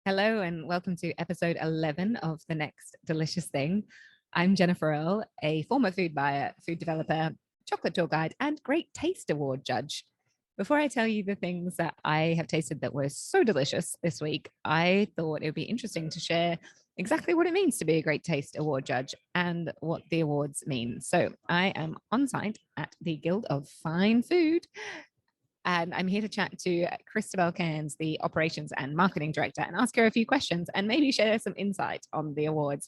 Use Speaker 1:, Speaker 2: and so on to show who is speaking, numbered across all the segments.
Speaker 1: Hello and welcome to episode 11 of The Next Delicious Thing. I'm Jennifer Earle, a former food buyer, food developer, chocolate tour guide, and Great Taste Award judge. Before I tell you the things that I have tasted that were so delicious this week, I thought it would be interesting to share exactly what it means to be a Great Taste Award judge and what the awards mean. So I am on site at the Guild of Fine Food. And I'm here to chat to Christabel Cairns, the operations and marketing director, and ask her a few questions and maybe share some insight on the awards.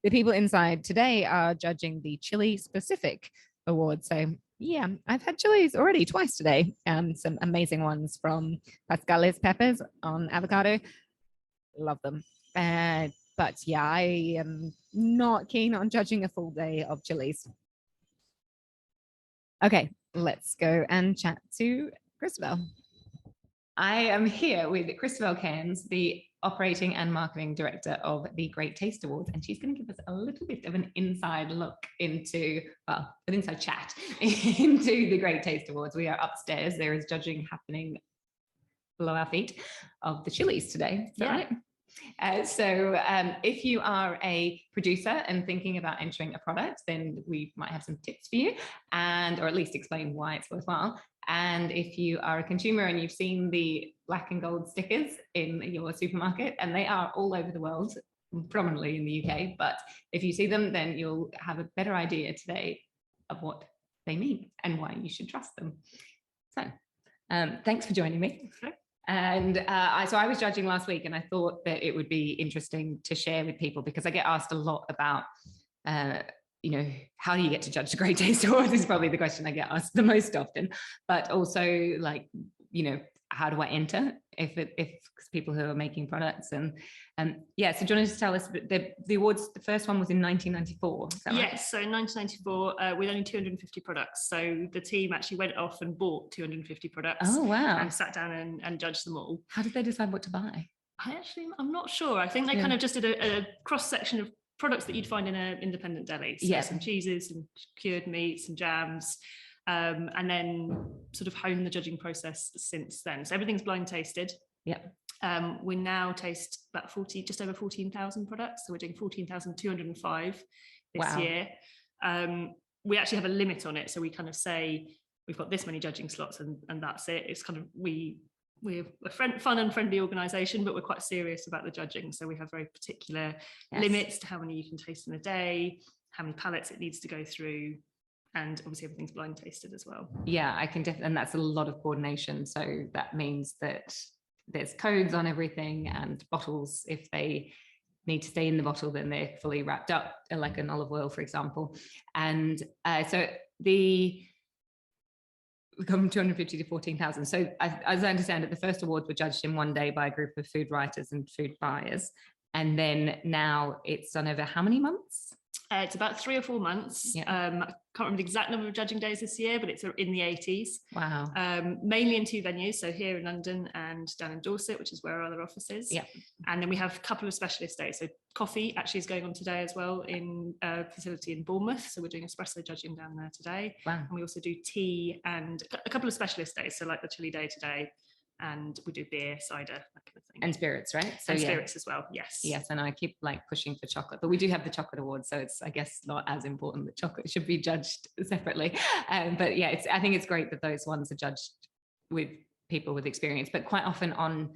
Speaker 1: The people inside today are judging the chili specific awards. So yeah, I've had chilies already twice today. Some amazing ones from Pascale's peppers on avocado. Love them. But yeah, I am not keen on judging a full day of chilies. Okay, let's go and chat to Christabel. I am here with Christabel Cairns, the operating and marketing director of the Great Taste Awards, and she's going to give us a little bit of an inside look into, well, an inside chat into the Great Taste Awards. We are upstairs. There is judging happening below our feet of the chilies today. Is that right? If you are a producer and thinking about entering a product, then we might have some tips for you, or at least explain why it's worthwhile. And if you are a consumer and you've seen the black and gold stickers in your supermarket, and they are all over the world, predominantly in the UK, but if you see them, then you'll have a better idea today of what they mean and why you should trust them. So thanks for joining me. Okay. And I was judging last week, and I thought that it would be interesting to share with people, because I get asked a lot about, how do you get to judge the Great Taste Awards is probably the question I get asked the most often, but also like, how do I enter if people who are making products and so do you want to just tell us the awards? The first one was in 1994. Is that right?
Speaker 2: Yes, so in 1994 with only 250 products. So the team actually went off and bought 250 products.
Speaker 1: Oh wow!
Speaker 2: And sat down and judged them all.
Speaker 1: How did they decide what to buy?
Speaker 2: I'm not sure. I think they kind of just did a cross section of products that you'd find in an independent deli. So some cheeses, some cured meats, some jams. And then sort of hone the judging process since then. So everything's blind tasted.
Speaker 1: Yeah.
Speaker 2: We now taste about just over 14,000 products. So we're doing 14,205 this year. We actually have a limit on it. So we kind of say we've got this many judging slots and that's it. It's kind of, we're a fun and friendly organisation, but we're quite serious about the judging. So we have very particular limits to how many you can taste in a day, how many palettes it needs to go through. And obviously everything's blind tasted as well.
Speaker 1: Yeah, I can definitely, and that's a lot of coordination. So that means that there's codes on everything, and bottles, if they need to stay in the bottle, then they're fully wrapped up, like an olive oil, for example. And so we come from 250 to 14,000. So as I understand it, the first awards were judged in one day by a group of food writers and food buyers. And then now it's done over how many months?
Speaker 2: It's about 3 or 4 months. I can't remember the exact number of judging days this year, but it's in the 80s.
Speaker 1: Wow.
Speaker 2: Mainly in 2 venues, so here in London and down in Dorset, which is where our other office is.
Speaker 1: Yeah.
Speaker 2: And then we have a couple of specialist days. So coffee actually is going on today as well in a facility in Bournemouth. So we're doing espresso judging down there today.
Speaker 1: Wow.
Speaker 2: And we also do tea and a couple of specialist days. So like the chili day today. And we do beer, cider, that kind of thing.
Speaker 1: And spirits, right?
Speaker 2: So and spirits as well, yes.
Speaker 1: Yes, and I keep like pushing for chocolate, but we do have the chocolate awards, so it's, I guess, not as important that chocolate should be judged separately. But yeah, I think it's great that those ones are judged with people with experience, but quite often on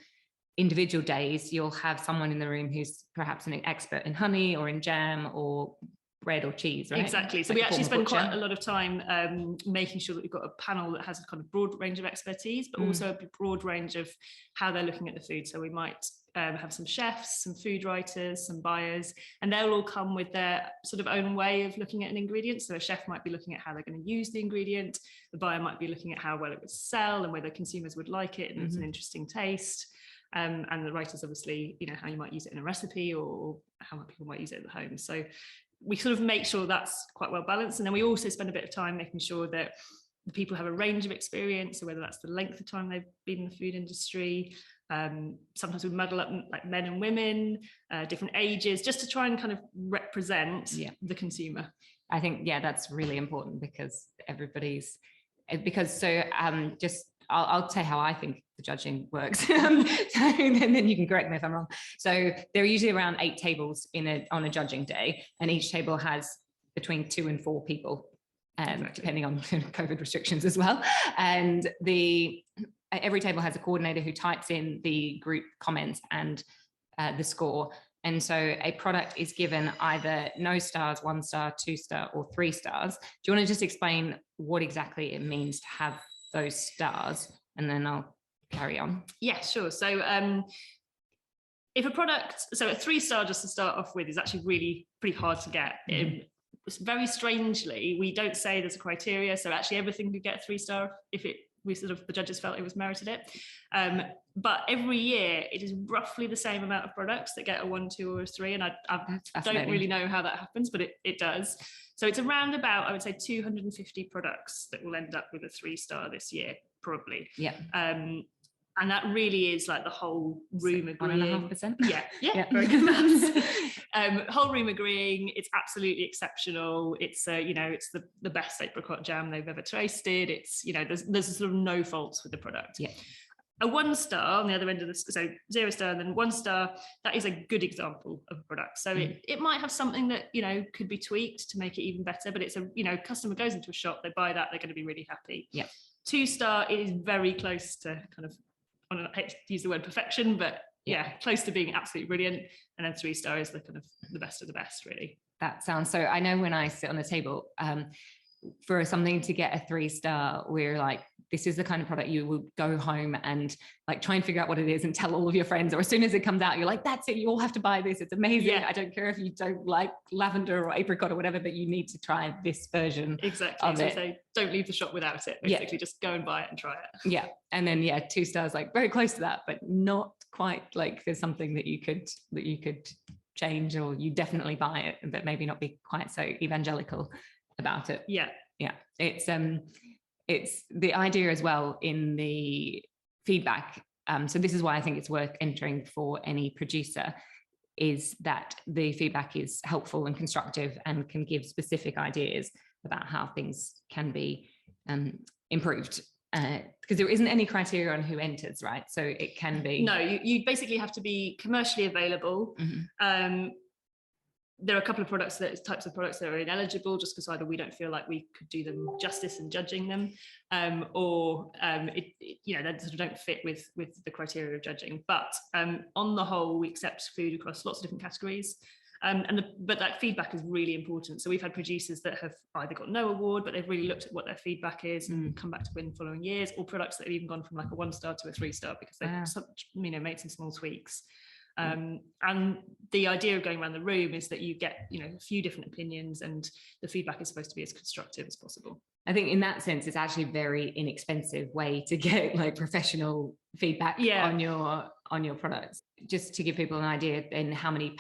Speaker 1: individual days, you'll have someone in the room who's perhaps an expert in honey or in jam or bread or cheese, right?
Speaker 2: Exactly. So we actually spend quite a lot of time making sure that we've got a panel that has a kind of broad range of expertise, but also a broad range of how they're looking at the food. So we might have some chefs, some food writers, some buyers, and they'll all come with their sort of own way of looking at an ingredient. So a chef might be looking at how they're going to use the ingredient. The buyer might be looking at how well it would sell and whether consumers would like it and it's an interesting taste. And the writers, obviously, how you might use it in a recipe or how people might use it at home. So we sort of make sure that's quite well balanced. And then we also spend a bit of time making sure that the people have a range of experience, so whether that's the length of time they've been in the food industry. Sometimes we muddle up like men and women, different ages, just to try and kind of represent the consumer.
Speaker 1: I think, that's really important because I'll tell you how I think the judging works. So then you can correct me if I'm wrong. So there are usually around 8 tables on a judging day, and each table has between 2 and 4 people, depending on COVID restrictions as well. And every table has a coordinator who types in the group comments and the score. And so a product is given either no stars, 1 star, 2 star, or 3 stars. Do you want to just explain what exactly it means to have those stars? And then I'll carry on.
Speaker 2: Yeah, sure. So if a product, so a 3 star just to start off with is actually really pretty hard to get. Very strangely, we don't say there's a criteria. So actually everything could get a 3 star if the judges felt it was merited it. But every year it is roughly the same amount of products that get a 1, 2, or a 3. And I don't really know how that happens, but it does. So it's around about, I would say, 250 products that will end up with a 3 star this year, probably.
Speaker 1: Yeah.
Speaker 2: And that really is like the whole room agreeing.
Speaker 1: 1.5%.
Speaker 2: Yeah, very good maths. Whole room agreeing, it's absolutely exceptional. It's it's the best apricot jam they've ever tasted. It's there's sort of no faults with the product.
Speaker 1: Yeah.
Speaker 2: A 1 star on the other end of the, so 0 star and then 1 star, that is a good example of a product. So it might have something that could be tweaked to make it even better, but it's a customer goes into a shop, they buy that, they're going to be really happy.
Speaker 1: Yeah.
Speaker 2: 2 star, it is very close to kind of, I hate to use the word perfection, but close to being absolutely brilliant. And then 3 star is the kind of the best of the best, really.
Speaker 1: That sounds so. I know when I sit on the table, for something to get a 3 star, we're like, this is the kind of product you will go home and like try and figure out what it is and tell all of your friends, or as soon as it comes out, you're like, that's it, you all have to buy this. It's amazing. Yeah. I don't care if you don't like lavender or apricot or whatever, but you need to try this version.
Speaker 2: Exactly.
Speaker 1: Of it.
Speaker 2: So don't leave the shop without it. Basically, just go and buy it and try it.
Speaker 1: Yeah. And then 2 stars, like very close to that, but not quite like there's something that you could change, or you definitely buy it, but maybe not be quite so evangelical about it.
Speaker 2: Yeah.
Speaker 1: It's the idea as well in the feedback. So this is why I think it's worth entering for any producer, is that the feedback is helpful and constructive and can give specific ideas about how things can be improved. Because there isn't any criteria on who enters, right? So it can be.
Speaker 2: No, you basically have to be commercially available. Mm-hmm. There are a couple of types of products that are ineligible, just because either we don't feel like we could do them justice in judging them, or they sort of don't fit with the criteria of judging. But on the whole, we accept food across lots of different categories. But that feedback is really important. So we've had producers that have either got no award, but they've really looked at what their feedback is and come back to win the following years, or products that have even gone from like a 1 star to a 3 star because they've made some small tweaks. And the idea of going around the room is that you get a few different opinions, and the feedback is supposed to be as constructive as possible.
Speaker 1: I think in that sense, it's actually a very inexpensive way to get like professional feedback on your products. Just to give people an idea, then how many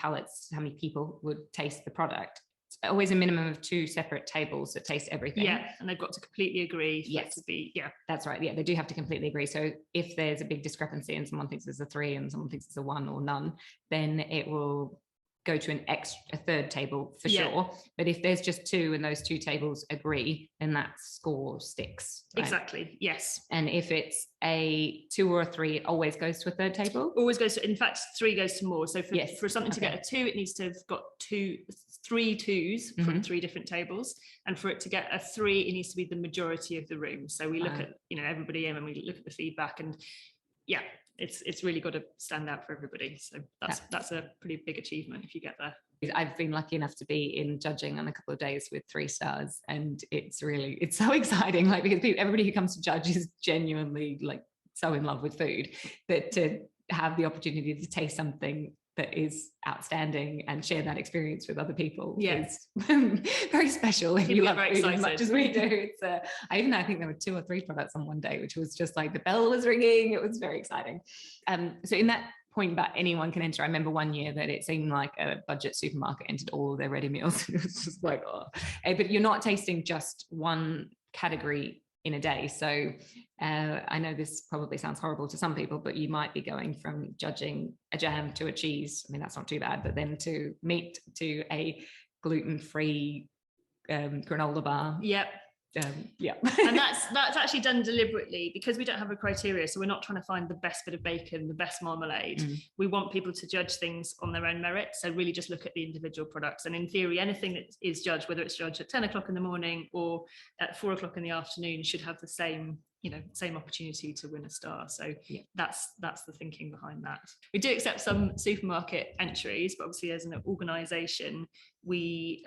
Speaker 1: people would taste the product. It's always a minimum of 2 separate tables that taste everything.
Speaker 2: Yeah, and they've got to completely agree.
Speaker 1: Yes,
Speaker 2: to be,
Speaker 1: that's right. Yeah, they do have to completely agree. So if there's a big discrepancy and someone thinks it's a 3 and someone thinks it's a 1 or none, then it will go to a third table for sure. But if there's just 2 and those 2 tables agree, then that score sticks. Right?
Speaker 2: Exactly. Yes.
Speaker 1: And if it's a 2 or a 3, it always goes to a third table.
Speaker 2: Always goes to. In fact, 3 goes to more. So for something to get a 2, it needs to have got 3 2s from 3 different tables, and for it to get a 3, it needs to be the majority of the room. So we look at everybody in, and we look at the feedback, and it's really got to stand out for everybody. So that's a pretty big achievement if you get there.
Speaker 1: I've been lucky enough to be in judging on a couple of days with 3 stars, and it's so exciting, like, because everybody who comes to judge is genuinely like so in love with food, that to have the opportunity to taste something that is outstanding and share that experience with other people is very special if you love food as much as we do. It's I think there were 2 or 3 products on one day, which was just like the bell was ringing. It was very exciting. So in that point about anyone can enter, I remember one year that it seemed like a budget supermarket entered all of their ready meals. It was just like, but you're not tasting just one category in a day. So I know this probably sounds horrible to some people, but you might be going from judging a jam to a cheese. I mean, that's not too bad, but then to meat, to a gluten-free granola bar.
Speaker 2: Yep.
Speaker 1: Yeah.
Speaker 2: And that's actually done deliberately because we don't have a criteria. So we're not trying to find the best bit of bacon, the best marmalade. We want people to judge things on their own merit. So really just look at the individual products. And in theory, anything that is judged, whether it's judged at 10 o'clock in the morning or at 4 o'clock in the afternoon, should have the same opportunity to win a star. So that's the thinking behind that. We do accept some supermarket entries, but obviously as an organisation, we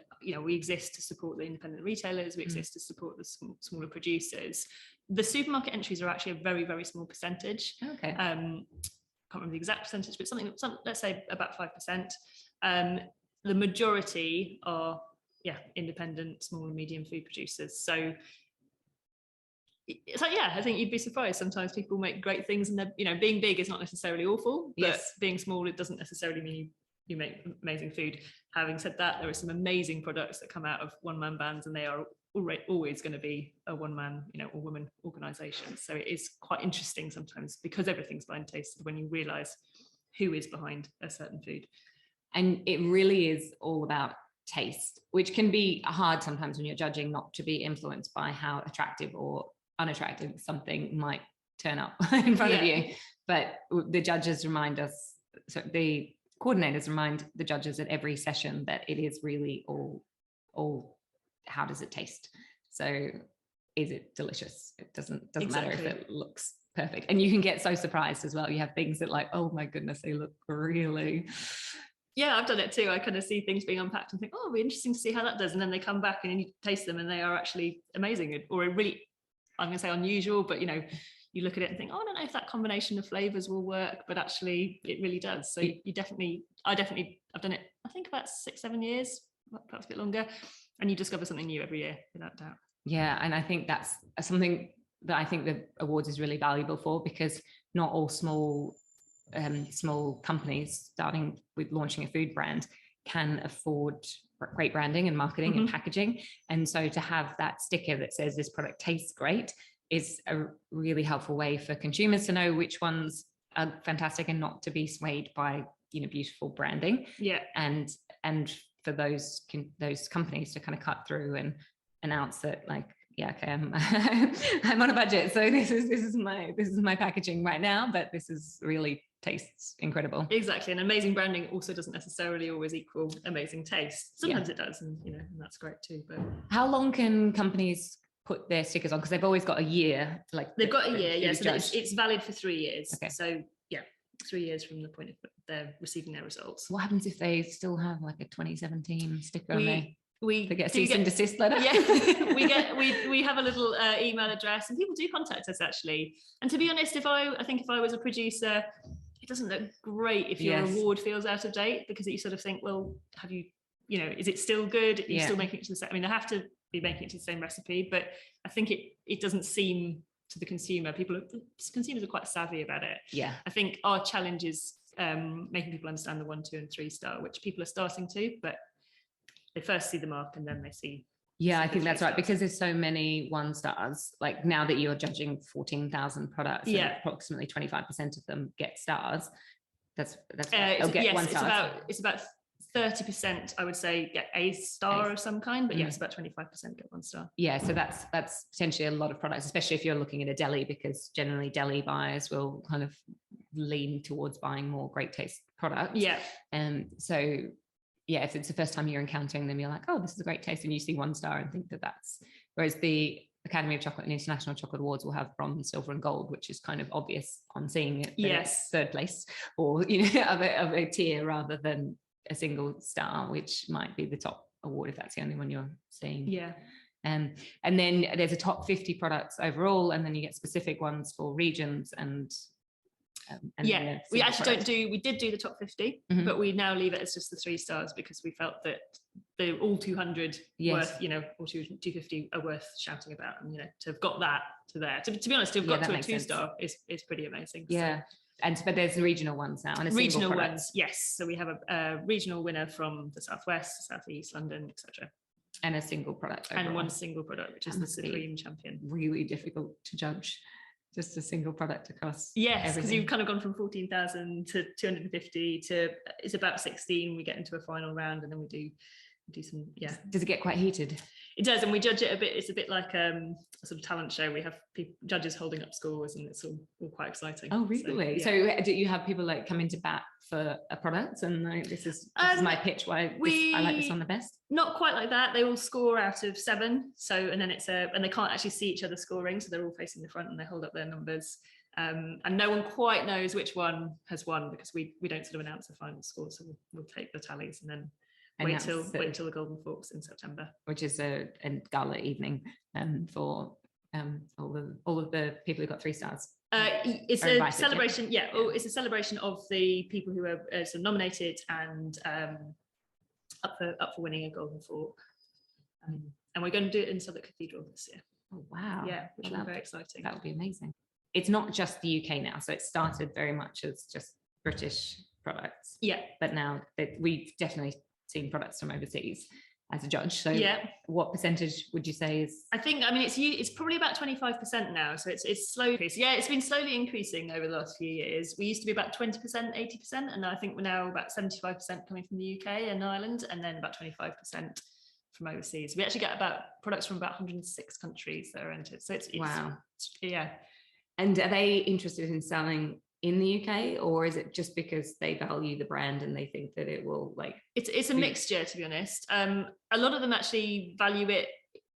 Speaker 2: exist to support the independent retailers, we exist to support the smaller producers. The supermarket entries are actually a very, very small percentage.
Speaker 1: Okay.
Speaker 2: Can't remember the exact percentage, but let's say about 5%. The majority are independent, small and medium food producers. So I think you'd be surprised. Sometimes people make great things, and being big is not necessarily awful, but being small, it doesn't necessarily mean you make amazing food. Having said that, there are some amazing products that come out of one-man bands, and they are always going to be a one-man or woman organisation. So it is quite interesting sometimes, because everything's blind tasted, when you realise who is behind a certain food.
Speaker 1: And it really is all about taste, which can be hard sometimes when you're judging, not to be influenced by how attractive or unattractive something might turn up in front of you. But the judges remind us, so the coordinators remind the judges at every session that it is really all how does it taste? So is it delicious? It doesn't matter if it looks perfect. And you can get so surprised as well. You have things that like, oh my goodness, they look really...
Speaker 2: Yeah, I've done it too. I kind of see things being unpacked and think, oh, it'll be interesting to see how that does. And then they come back and you taste them and they are actually amazing, or really, I'm going to say unusual, but you look at it and think, oh, I don't know if that combination of flavors will work, but actually it really does. So I've done it, I think about 6-7 years, perhaps a bit longer. And you discover something new every year, without doubt.
Speaker 1: Yeah. And I think that's something that I think the awards is really valuable for, because not all small companies starting with launching a food brand can afford great branding and marketing and packaging. And so to have that sticker that says this product tastes great is a really helpful way for consumers to know which ones are fantastic and not to be swayed by beautiful branding.
Speaker 2: Yeah.
Speaker 1: And for those companies to kind of cut through and announce that, like, yeah, okay, I'm on a budget, so this is my packaging right now, but this is really tastes incredible.
Speaker 2: Exactly. And amazing branding also doesn't necessarily always equal amazing taste. Sometimes it does, and and that's great too. But how
Speaker 1: long can companies put their stickers on? Because they've always got a year. Like
Speaker 2: they've got a year, yeah. So it's valid for 3 years.
Speaker 1: Okay.
Speaker 2: So 3 years from the point of they're receiving their results.
Speaker 1: What happens if they still have like a 2017 sticker on there?
Speaker 2: They
Speaker 1: get a cease and desist letter.
Speaker 2: Yeah, we have a little email address, and people do contact us actually. And to be honest, if I was a producer, it doesn't look great if your award feels out of date, because you sort of think, well, have you, is it still good? Are you still making it to the same? I mean, they have to be making it to the same recipe, but I think it doesn't seem to the consumer. Consumers are quite savvy about it.
Speaker 1: Yeah,
Speaker 2: I think our challenge is making people understand the 1, 2, and 3 star, which people are starting to, but they first see the mark and then they see.
Speaker 1: Yeah, I think that's right, because there's so many 1 stars. Like now that you're judging 14,000 products, and approximately 25% of them get stars. That's they'll get 1 star.
Speaker 2: It's about 30%, I would say, get a star of some kind, but it's about 25% get 1 star.
Speaker 1: Yeah, so that's potentially a lot of products, especially if you're looking at a deli, because generally deli buyers will kind of lean towards buying more great taste products.
Speaker 2: Yeah.
Speaker 1: And so if it's the first time you're encountering them, you're like, oh, this is a great taste, and you see 1 star and think that's, whereas the Academy of Chocolate and International Chocolate Awards will have bronze, silver and gold, which is kind of obvious on seeing it.
Speaker 2: Yes.
Speaker 1: 3rd place, or of a tier, rather than a single star, which might be the top award if that's the only one you're seeing.
Speaker 2: Yeah.
Speaker 1: And then there's a top 50 products overall, and then you get specific ones for regions and
Speaker 2: we actually we did do the top 50, but we now leave it as just the 3 stars, because we felt that the all 200 worth, or 250 are worth shouting about, and to have got that to there, to be honest, to have got to a 2 star is pretty amazing.
Speaker 1: Yeah. So. But there's the regional ones now, and
Speaker 2: regional ones, yes. So we have a regional winner from the Southwest, Southeast, London, etc.
Speaker 1: And a single product overall.
Speaker 2: And 1 single product, which is the Supreme Champion.
Speaker 1: Really difficult to judge. Just a single product across.
Speaker 2: Yes, because you've kind of gone from 14,000 to 250 to it's about 16. We get into a final round, and then we do do some, yeah.
Speaker 1: Does it get quite heated?
Speaker 2: It does, and we judge it a bit. It's a bit like a sort of talent show. We have judges holding up scores, and it's all quite exciting.
Speaker 1: Oh, really? So do you have people like come into bat for a product and like, this is my pitch? I like this one the best.
Speaker 2: Not quite like that. They all score out of 7. So, and then and they can't actually see each other scoring, so they're all facing the front and they hold up their numbers. And no one quite knows which one has won because we don't sort of announce the final score. So we'll take the tallies and then wait till the Golden Forks in September,
Speaker 1: which is a gala evening for all of the people who got 3 stars.
Speaker 2: It's a celebration. Yeah, it's a celebration of the people who are sort of nominated and up for winning a Golden Fork. And we're going to do it in Southwark Cathedral this year.
Speaker 1: Oh wow!
Speaker 2: Yeah, which will be very exciting.
Speaker 1: That would be amazing. It's not just the UK now, so it started very much as just British products.
Speaker 2: Yeah,
Speaker 1: but now we've definitely seen products from overseas as a judge. So
Speaker 2: yeah,
Speaker 1: what percentage would you say is?
Speaker 2: I think, it's probably about 25% now. So it's slowly increasing. Yeah, it's been slowly increasing over the last few years. We used to be about 20%, 80%, and I think we're now about 75% coming from the UK and Ireland, and then about 25% from overseas. We actually get about products from about 106 countries that are entered. So it's
Speaker 1: wow.
Speaker 2: Yeah.
Speaker 1: And are they interested in selling in the UK, or is it just because they value the brand and they think that it will like?
Speaker 2: It's a mixture, to be honest. A lot of them actually value it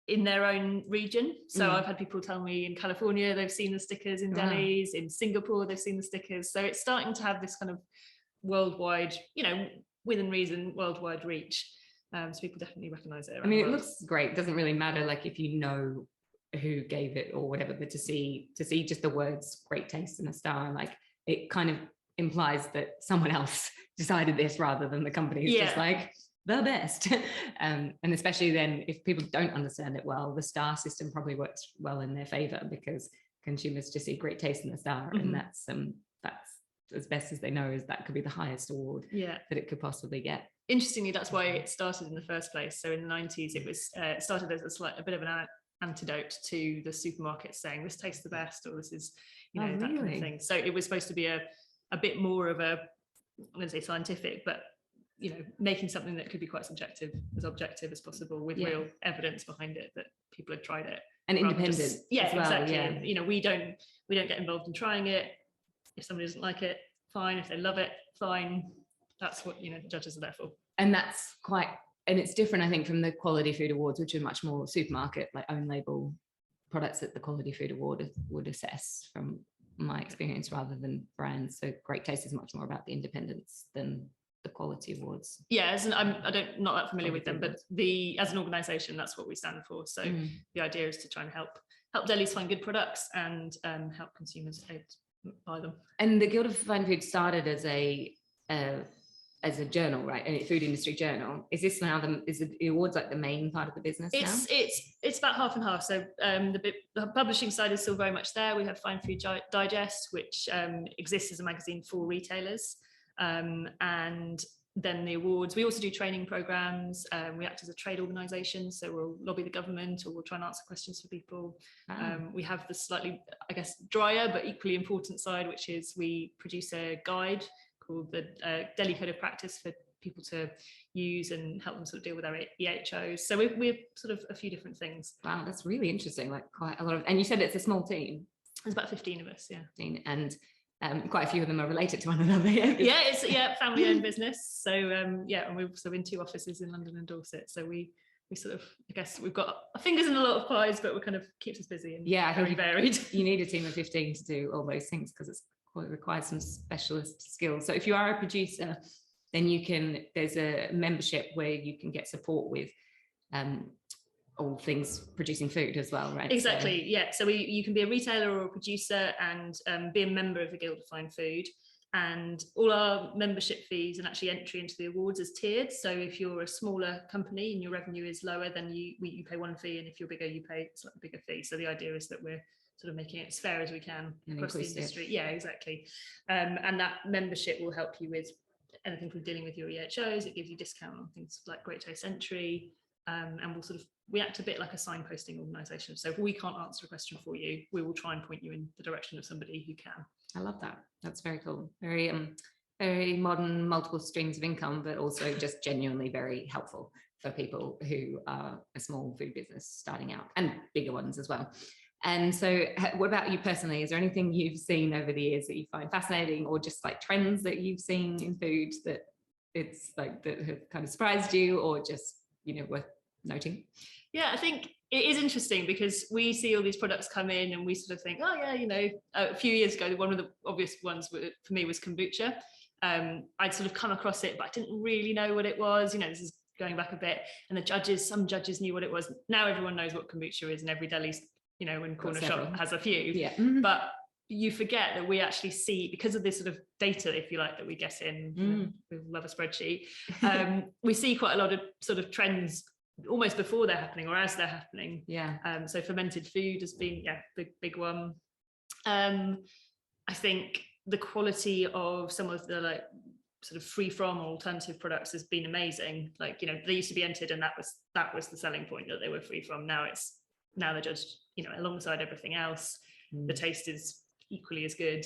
Speaker 2: in their own region. So I've had people tell me in California they've seen the stickers, in delis, in Singapore they've seen the stickers. So it's starting to have this kind of worldwide, within reason, worldwide reach. So people definitely recognise it.
Speaker 1: It looks great. It doesn't really matter like if you know who gave it or whatever, but to see just the words "great taste" and a star, like it kind of implies that someone else decided this rather than the company is just like the best. And especially then if people don't understand it well, the star system probably works well in their favor because consumers just see great taste in the star, and that's as best as they know is that could be the highest award that it could possibly get.
Speaker 2: Interestingly, that's why it started in the first place. So in the 90s it was started as a bit of an antidote to the supermarkets saying this tastes the best, or this is that kind of thing. So it was supposed to be a bit more of a, I'm going to say scientific, but making something that could be quite objective as possible with real evidence behind it that people had tried it
Speaker 1: and independent as well.
Speaker 2: Exactly. We don't get involved in trying it. If somebody doesn't like it, fine. If they love it, fine. That's what the judges are there for.
Speaker 1: And that's quite, and it's different, I think, from the Quality Food Awards, which are much more supermarket, like own label products that the Quality Food Award would assess, from my experience, rather than brands. So Great Taste is much more about the independence than the Quality Awards.
Speaker 2: Yeah, I'm not that familiar with them, but as an organisation, that's what we stand for. So the idea is to try and help delis find good products and help consumers buy them. And
Speaker 1: the Guild of Fine Food started as a journal, right? A food industry journal. Is this now is the awards like the main part of the business now?
Speaker 2: It's about half and half. So the publishing side is still very much there. We have Fine Food Digest, which exists as a magazine for retailers, and then the awards. We also do training programs. We act as a trade organisation, so we'll lobby the government or we'll try and answer questions for people. We have the slightly, I guess, drier but equally important side, which is we produce a guide called the Deli Code of Practice for people to use and help them sort of deal with their EHOs. So we're sort of a few different things.
Speaker 1: Wow, that's really interesting. Like quite a lot of, and you said it's a small team.
Speaker 2: There's about 15 of us,
Speaker 1: and quite a few of them are related to one another.
Speaker 2: It's family-owned business. So and we're also in 2 offices in London and Dorset. So we sort of, I guess we've got our fingers in a lot of pies, but it kind of keeps us busy and very varied.
Speaker 1: You need a team of 15 to do all those things because it requires some specialist skills. So if you are a producer, then there's a membership where you can get support with all things producing food as well, right?
Speaker 2: Exactly, so you can be a retailer or a producer and be a member of the Guild of Fine Food, and all our membership fees and actually entry into the awards is tiered. So if you're a smaller company and your revenue is lower, then you pay one fee, and if you're bigger, you pay a slightly bigger fee. So the idea is that we're sort of making it as fair as we can across the industry. Yeah, exactly. And that membership will help you with anything from dealing with your EHOs. It gives you discount on things like Great Taste Entry, and we act a bit like a signposting organisation. So if we can't answer a question for you, we will try and point you in the direction of somebody who can.
Speaker 1: I love that. That's very cool. Very very modern, multiple streams of income, but also just genuinely very helpful for people who are a small food business starting out, and bigger ones as well. And so what about you personally? Is there anything you've seen over the years that you find fascinating, or just like trends that you've seen in food that it's like that have kind of surprised you, or just, you know, worth noting?
Speaker 2: Yeah, I think it is interesting because we see all these products come in and we sort of think, oh yeah, you know, a few years ago, one of the obvious ones for me was kombucha. I'd sort of come across it, but I didn't really know what it was. You know, this is going back a bit, and some judges knew what it was. Now everyone knows what kombucha is, and every deli's, you know, and corner shop has a few.
Speaker 1: Yeah.
Speaker 2: But you forget that we actually see, because of this sort of data, if you like, that we get in, we love a spreadsheet, we see quite a lot of sort of trends almost before they're happening or as they're happening.
Speaker 1: Yeah.
Speaker 2: So fermented food has been big one. I think the quality of some of the like sort of free from or alternative products has been amazing. Like, you know, they used to be entered and that was the selling point, that they were free from. Now they're judged, you know, alongside everything else. The taste is equally as good.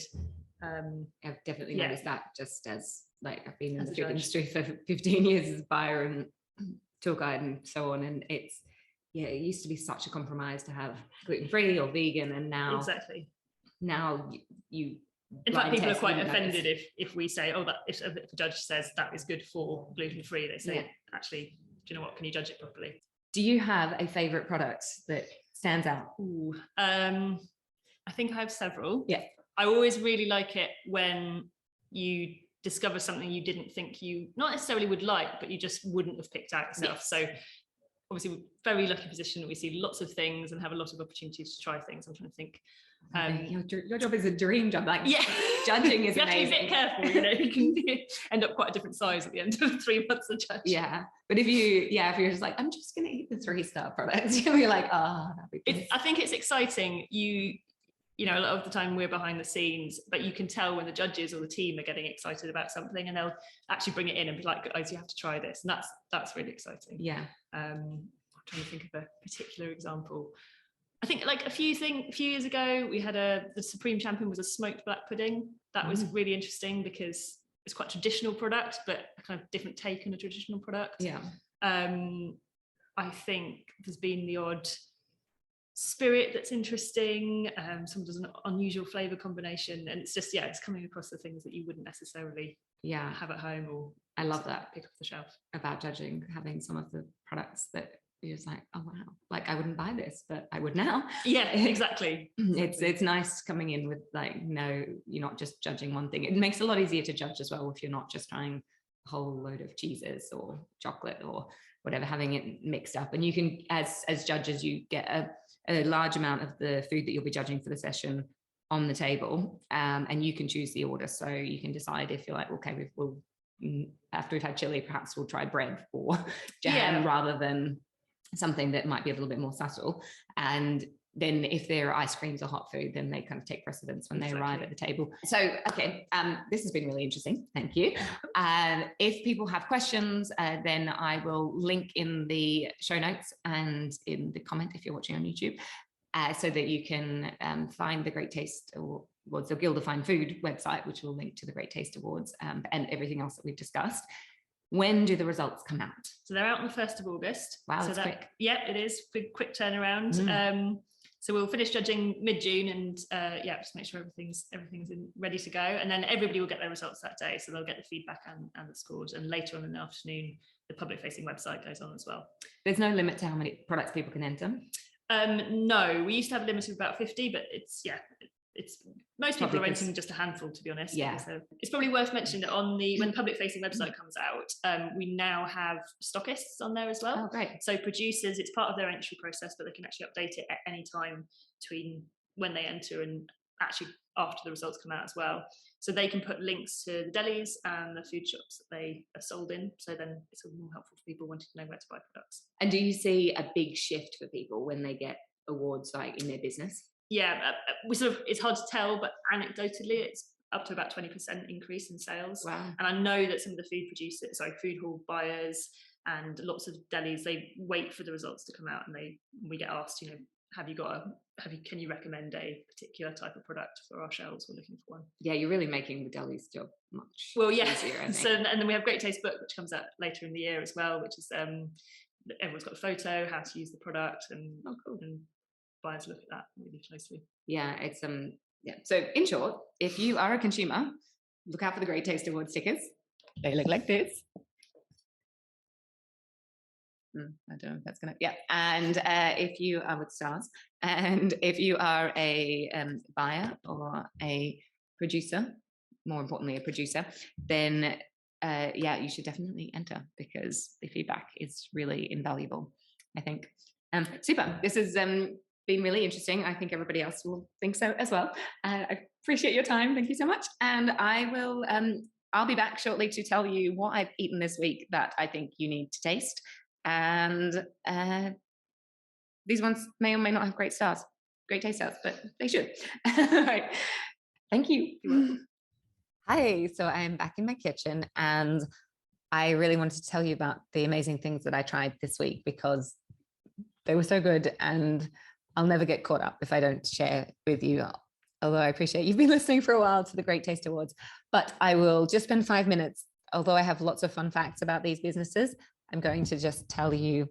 Speaker 1: I've definitely noticed that, just as like I've been in the food industry for 15 years as a buyer and tour guide and so on, and it used to be such a compromise to have gluten-free or vegan, and now you
Speaker 2: in fact, people are quite offended if we say, oh, that if a judge says that is good for gluten-free, they say, actually, do you know what, can you judge it properly?
Speaker 1: Do you have a favorite product that stands out?
Speaker 2: I think I have several.
Speaker 1: Yeah,
Speaker 2: I always really like it when you discover something you didn't think you not necessarily would like, but you just wouldn't have picked out yourself. So obviously we're very lucky position that we see lots of things and have a lot of opportunities to try things. I'm trying to think.
Speaker 1: Your job is a dream job. Like, judging is amazing.
Speaker 2: You have to be a bit careful, you know, you can end up quite a different size at the end of 3 months of judge.
Speaker 1: Yeah, but if you're just like, I'm just gonna eat the 3-star products, you'll be like, that'd be good.
Speaker 2: I think it's exciting. You know, a lot of the time we're behind the scenes, but you can tell when the judges or the team are getting excited about something, and they'll actually bring it in and be like, guys, you have to try this. And that's really exciting.
Speaker 1: Yeah.
Speaker 2: I'm trying to think of a particular example. I think like a few years ago, we had the Supreme Champion was a smoked black pudding. That was really interesting because it's quite a traditional product, but a kind of different take on a traditional product.
Speaker 1: Yeah.
Speaker 2: I think there's been the odd spirit that's interesting. Someone does an unusual flavor combination, and it's just it's coming across the things that you wouldn't necessarily have at home, or
Speaker 1: I love that
Speaker 2: pick off the shelf
Speaker 1: about judging, having some of the products that you're just like, oh wow, like I wouldn't buy this, but I would now.
Speaker 2: Yeah, exactly.
Speaker 1: It's nice coming in with like, no, you're not just judging one thing. It makes it a lot easier to judge as well if you're not just trying a whole load of cheeses or chocolate or whatever, having it mixed up. And you can, as judges, you get a large amount of the food that you'll be judging for the session on the table, and you can choose the order. So you can decide if you're like, okay, we'll after we've had chili, perhaps we'll try bread or jam rather than something that might be a little bit more subtle. And then if there are ice creams or hot food, then they kind of take precedence when they arrive at the table. So, okay, this has been really interesting. Thank you. If people have questions, then I will link in the show notes and in the comment if you're watching on YouTube, so that you can find the Great Taste Awards, the Guild of Fine Food website, which will link to the Great Taste Awards and everything else that we've discussed. When do the results come out?
Speaker 2: So they're out on the 1st of August.
Speaker 1: Wow,
Speaker 2: so
Speaker 1: that's quick.
Speaker 2: Yeah, it is. Quick turnaround. So we'll finish judging mid-June and just make sure everything's ready to go. And then everybody will get their results that day. So they'll get the feedback and the scores. And later on in the afternoon, the public-facing website goes on as well. There's
Speaker 1: no limit to how many products people can enter?
Speaker 2: No, we used to have a limit of about 50, but it's most people are renting just a handful, to be honest.
Speaker 1: Yeah.
Speaker 2: So it's probably worth mentioning that when the public-facing website comes out, we now have stockists on there as well.
Speaker 1: Oh, great.
Speaker 2: So producers, it's part of their entry process, but they can actually update it at any time between when they enter and actually after the results come out as well. So they can put links to the delis and the food shops that they are sold in. So then it's more helpful for people wanting to know where to buy products.
Speaker 1: And do you see a big shift for people when they get awards like in their business?
Speaker 2: Yeah, it's hard to tell, but anecdotally, it's up to about 20% increase in sales.
Speaker 1: Wow.
Speaker 2: And I know that some of the food hall buyers and lots of delis, they wait for the results to come out, and we get asked, can you recommend a particular type of product for our shelves? We're looking for one.
Speaker 1: Yeah, you're really making the deli's job much
Speaker 2: easier.
Speaker 1: I think.
Speaker 2: So, and then we have Great Taste Book, which comes out later in the year as well, which is everyone's got a photo, how to use the product, and buyers look at that really closely.
Speaker 1: Yeah, it's yeah. So in short, if you are a consumer, look out for the Great Taste Award stickers. They look like this. I don't know if that's gonna, yeah. And if you are with stars, and if you are a buyer or a producer, more importantly a producer, then yeah, you should definitely enter, because the feedback is really invaluable, I think. Super. This has been really interesting. I think everybody else will think so as well. I appreciate your time. Thank you so much. And I will I'll be back shortly to tell you what I've eaten this week that I think you need to taste. And these ones may or may not have great taste stars, but they should. Right. Thank you. You're welcome. Hi, so I'm back in my kitchen, and I really wanted to tell you about the amazing things that I tried this week, because they were so good, and I'll never get caught up if I don't share with you. Although I appreciate you've been listening for a while to the Great Taste Awards, but I will just spend 5 minutes. Although I have lots of fun facts about these businesses, I'm going to just tell you,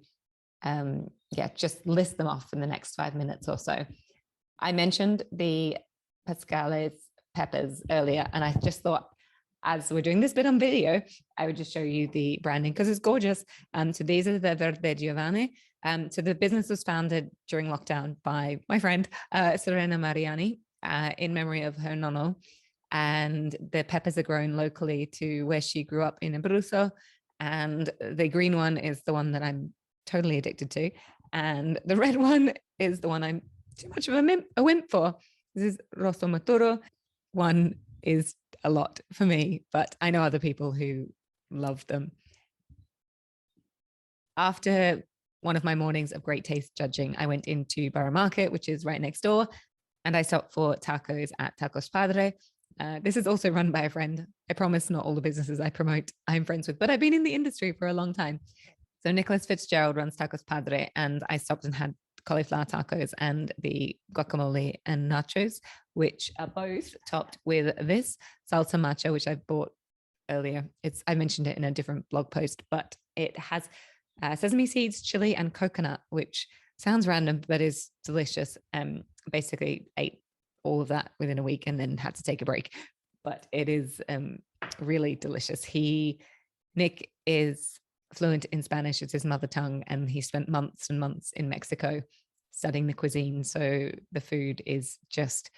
Speaker 1: just list them off in the next 5 minutes or so. I mentioned the Pascales peppers earlier, and I just thought, as we're doing this bit on video, I would just show you the branding because it's gorgeous. So these are the Verde Giovanni. So the business was founded during lockdown by my friend Serena Mariani in memory of her nonno, and the peppers are grown locally to where she grew up in Abruzzo. And the green one is the one that I'm totally addicted to, and the red one is the one I'm too much of a wimp for. This is Rosso Maturo. One is a lot for me, but I know other people who love them. After one of my mornings of great taste judging, I went into Borough Market, which is right next door, and I stopped for tacos at Tacos Padre. This is also run by a friend. I promise not all the businesses I promote I'm friends with, but I've been in the industry for a long time. So Nicholas Fitzgerald runs Tacos Padre, and I stopped and had cauliflower tacos and the guacamole and nachos, which are both topped with this salsa macha, which I bought earlier. I mentioned it in a different blog post, but it has sesame seeds, chili, and coconut, which sounds random, but is delicious. Basically ate all of that within a week and then had to take a break, but it is really delicious. Nick is fluent in Spanish. It's his mother tongue, and he spent months and months in Mexico studying the cuisine. So the food is just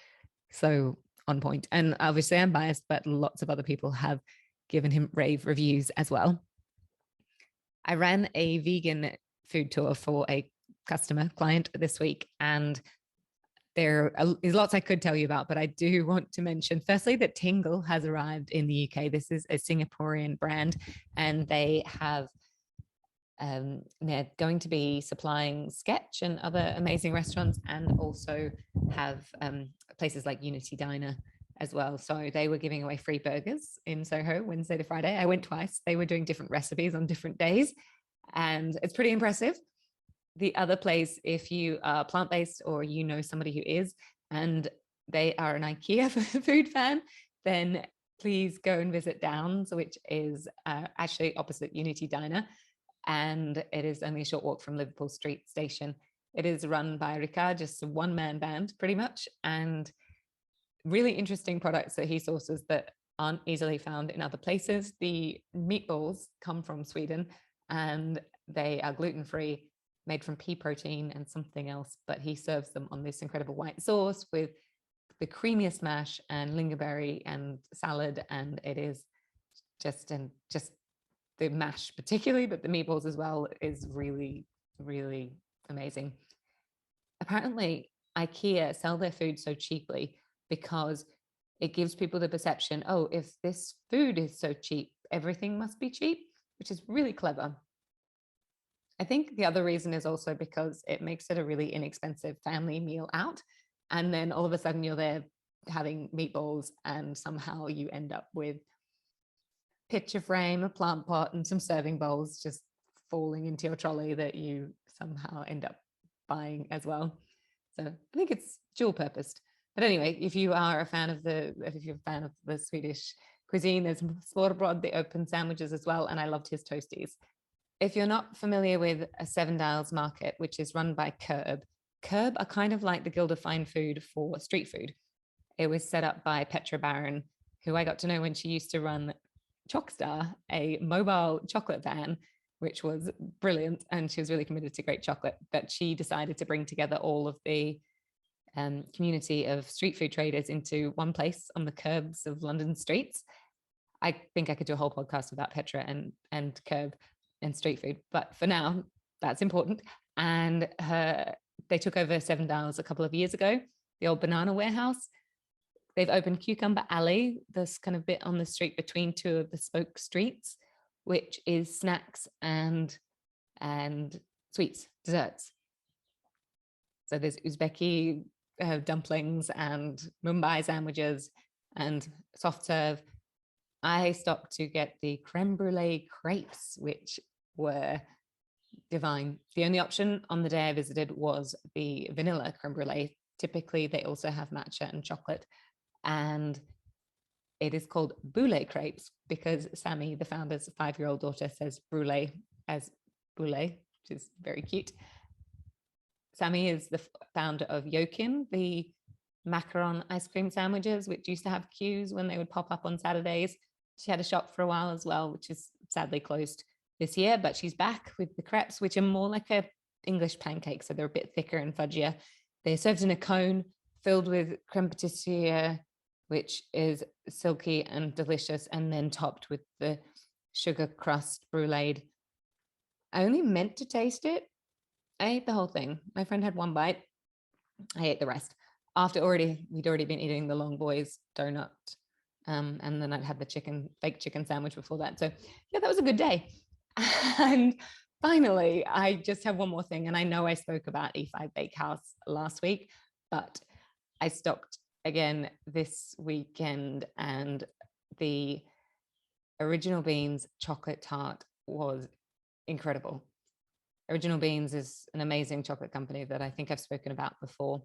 Speaker 1: so on point. And obviously I'm biased, but lots of other people have given him rave reviews as well. I ran a vegan food tour for a client this week, and there is lots I could tell you about, but I do want to mention firstly that Tingle has arrived in the UK. This is a Singaporean brand, and they have they're going to be supplying Sketch and other amazing restaurants, and also have places like Unity Diner as well. So they were giving away free burgers in Soho Wednesday to Friday. I went twice. They were doing different recipes on different days, and it's pretty impressive. The other place, if you are plant-based or you know somebody who is, and they are an Ikea food fan, then please go and visit Downs, which is actually opposite Unity Diner. And it is only a short walk from Liverpool Street Station. It is run by Ricard, just a one-man band pretty much, and really interesting products that he sources that aren't easily found in other places. The meatballs come from Sweden, and they are gluten-free, made from pea protein and something else, but he serves them on this incredible white sauce with the creamiest mash and lingonberry and salad, and it is just the mash particularly, but the meatballs as well is really, really amazing. Apparently, Ikea sell their food so cheaply because it gives people the perception, oh, if this food is so cheap, everything must be cheap, which is really clever. I think the other reason is also because it makes it a really inexpensive family meal out. And then all of a sudden you're there having meatballs, and somehow you end up with picture frame, a plant pot, and some serving bowls just falling into your trolley that you somehow end up buying as well. So I think it's dual purposed. But anyway, if you're a fan of the Swedish cuisine, there's smørrebrød, the open sandwiches as well, and I loved his toasties. if you're not familiar with a Seven Dials market, which is run by Curb are kind of like the Guild of Fine Food for street food. It was set up by Petra Barron, who I got to know when she used to run Chocstar, a mobile chocolate van, which was brilliant. And she was really committed to great chocolate. But she decided to bring together all of the community of street food traders into one place on the curbs of London streets. I think I could do a whole podcast about Petra and Curb and street food. But for now, that's important. And they took over Seven Dials a couple of years ago, the old banana warehouse. They've opened Cucumber Alley, this kind of bit on the street between two of the spoke streets, which is snacks and sweets, desserts. So there's Uzbeki dumplings and Mumbai sandwiches and soft serve. I stopped to get the creme brulee crepes, which were divine. The only option on the day I visited was the vanilla creme brulee. Typically, they also have matcha and chocolate. And it is called brûlée crepes because Sammy, the founder's 5-year-old daughter, says brûlée as brûlée, which is very cute. Sammy is the founder of Yokin, the macaron ice cream sandwiches, which used to have queues when they would pop up on Saturdays. She had a shop for a while as well, which is sadly closed this year, but she's back with the crepes, which are more like a English pancake. So they're a bit thicker and fudgier. They're served in a cone filled with creme patissiere, which is silky and delicious, and then topped with the sugar crust brulee. I only meant to taste it. I ate the whole thing. My friend had one bite. I ate the rest. After we'd already been eating the Long Boys donut. And then I'd had the fake chicken sandwich before that. So yeah, that was a good day. And finally, I just have one more thing. And I know I spoke about E5 Bakehouse last week, but I stopped again this weekend, and the Original Beans chocolate tart was incredible. Original Beans is an amazing chocolate company that I think I've spoken about before.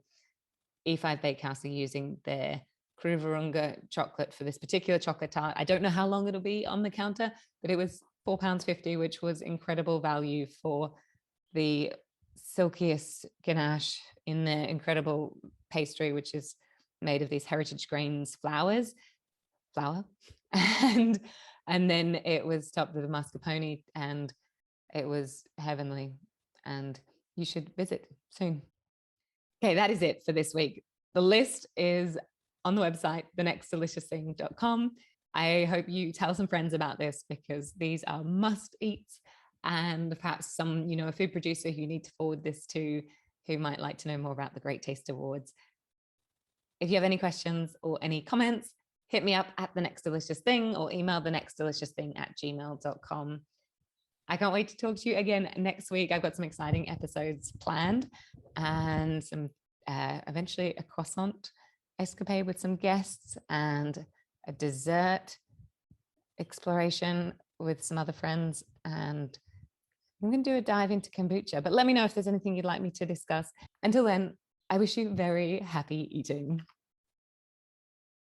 Speaker 1: E5 Bakehouse are using their Krugerunga chocolate for this particular chocolate tart. I don't know how long it'll be on the counter, but it was £4.50, which was incredible value for the silkiest ganache in their incredible pastry, which is made of these heritage grains flour, and then it was topped with a mascarpone, and it was heavenly, and you should visit soon. Okay, that is it for this week. The list is on the website, thenextdeliciousthing.com. I hope you tell some friends about this because these are must eats, and perhaps some, a food producer who you need to forward this to who might like to know more about the Great Taste Awards. If you have any questions or any comments, hit me up at The Next Delicious Thing or email thenextdeliciousthing@gmail.com. I can't wait to talk to you again next week. I've got some exciting episodes planned and some eventually a croissant escapade with some guests and a dessert exploration with some other friends. And I'm going to do a dive into kombucha, but let me know if there's anything you'd like me to discuss. Until then, I wish you very happy eating.